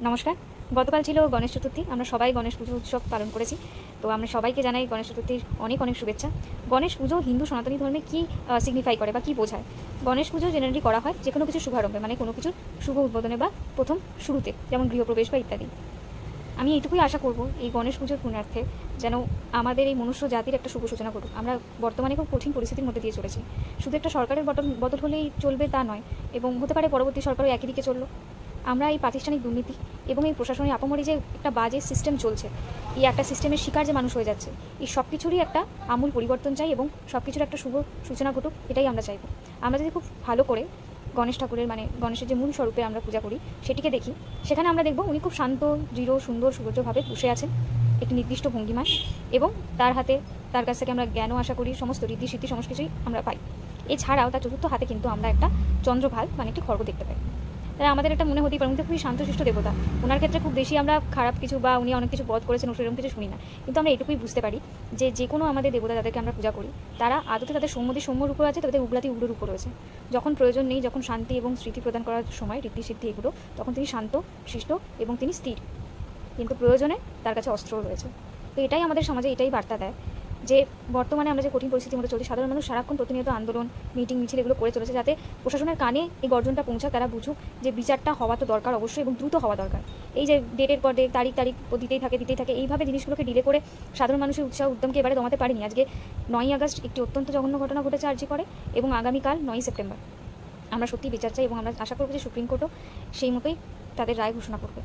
নমস্কার। গতকাল ছিল গণেশ চতুর্থী। আমরা সবাই গণেশ পুজো উৎসব পালন করেছি। তো আমরা সবাইকে জানাই গণেশ চতুর্থীর অনেক অনেক শুভেচ্ছা। গণেশ পুজো হিন্দু সনাতনী ধর্মে কী সিগনিফাই করে বা কী বোঝায়? গণেশ পুজো জেনারেলি করা হয় যে কোনো কিছু শুভারম্ভে, মানে কোনো কিছুর শুভ উদ্বোধনে বা প্রথম শুরুতে, যেমন গৃহপ্রবেশ বা ইত্যাদি। আমি এইটুকুই আশা করব এই গণেশ পুজোর পুণ্যার্থে যেন আমাদের এই মনুষ্য জাতির একটা শুভ সূচনা করুক। আমরা বর্তমানে খুব কঠিন পরিস্থিতির মধ্যে দিয়ে চলেছি। শুধু একটা সরকারের বদল হলেই চলবে তা নয়, এবং হতে পারে পরবর্তী সরকারও একই দিকে চললো। আমরা এই প্রাতিষ্ঠানিক দুর্নীতি এবং এই প্রশাসনিক আপামরি যে একটা বাজে সিস্টেম চলছে, এই একটা সিস্টেমের শিকার যে মানুষ হয়ে যাচ্ছে, এই সব কিছুরই একটা আমূল পরিবর্তন চাই এবং সব কিছুর একটা শুভ সূচনা ঘটুক, এটাই আমরা চাইব। আমরা যদি খুব ভালো করে গণেশ ঠাকুরের, মানে গণেশের যে মূল স্বরূপে আমরা পূজা করি সেটিকে দেখি, সেখানে আমরা দেখব উনি খুব শান্ত, দৃঢ়, সুন্দর, সুরজ্যভাবে বসে আছেন একটি নির্দিষ্ট ভঙ্গিমায়, এবং তার কাছ থেকে আমরা জ্ঞানও আশা করি, সমস্ত ঋদ্ধি সিদ্ধি সমস্ত কিছুই আমরা পাই। এছাড়াও তার চতুর্থ হাতে কিন্তু আমরা একটা চন্দ্রভাল, মানে একটি খড়গ দেখতে পাই। তাই আমাদের একটা মনে হতেই পারে উনি তো খুবই শান্তশিষ্ট দেবতা, ওনার ক্ষেত্রে খুব বেশি আমরা খারাপ কিছু বা উনি অনেক কিছু বধ করেছেন সেরকম কিছু শুনি না। কিন্তু আমরা এটুকুই বুঝতে পারি যে কোনো আমাদের দেবতা যাদেরকে আমরা পূজা করি, তারা আদতে তাদের সৌম্যর উপর আছে, তাদের উগলাতি উগ্রর উপর রয়েছে। যখন প্রয়োজন নেই, যখন শান্তি এবং স্মৃতি প্রদান করার সময়, ঋদ্ধি সিদ্ধি এগুলো, তখন তিনি শান্ত, শিষ্ট এবং তিনি স্থির, কিন্তু প্রয়োজনে তার কাছে অস্ত্রও রয়েছে। তো এটাই আমাদের সমাজে এটাই বার্তা দেয় যে বর্তমানে আমরা যে কঠিন পরিস্থিতির মধ্যে চলছি, সাধারণ মানুষ সারাক্ষণ প্রতিনিয়ত আন্দোলন, মিটিং, মিছিল এগুলো করে চলেছে, যাতে প্রশাসনের কানে এই গর্জনটা পৌঁছাক, তারা বুঝুক যে বিচারটা হওয়া তো দরকার অবশ্যই, এবং দ্রুত হওয়া দরকার। এই যে ডেটের পর ডেট, তারিখ দিতেই থাকে, এইভাবে জিনিসগুলোকে ডিলে করে সাধারণ মানুষের উৎসাহ উদ্যমকে এবারে দমাতে পারেনি। আজকে 9ই আগস্ট একটি অত্যন্ত জঘন্য ঘটনা ঘটেছে আরজি করে, এবং আগামীকাল 9ই সেপ্টেম্বর। আমরা সত্যি বিচার চাই এবং আমরা আশা করব যে সুপ্রিম কোর্টও সেই মতোই তাদের রায় ঘোষণা করবে।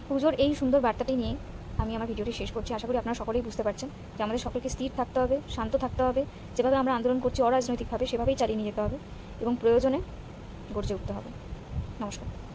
পুজোর এই সুন্দর বার্তাটি নিয়ে আমি আমার ভিডিওটি শেষ করছি। আশা করি আপনারা সকলেই বুঝতে পারছেন যে আমাদের সকলকে স্থির থাকতে হবে, শান্ত থাকতে হবে, যেভাবে আমরা আন্দোলন করছি অরাজনৈতিকভাবে সেভাবেই চালিয়ে নিয়ে যেতে হবে, এবং প্রয়োজনে গর্জে উঠতে হবে। নমস্কার।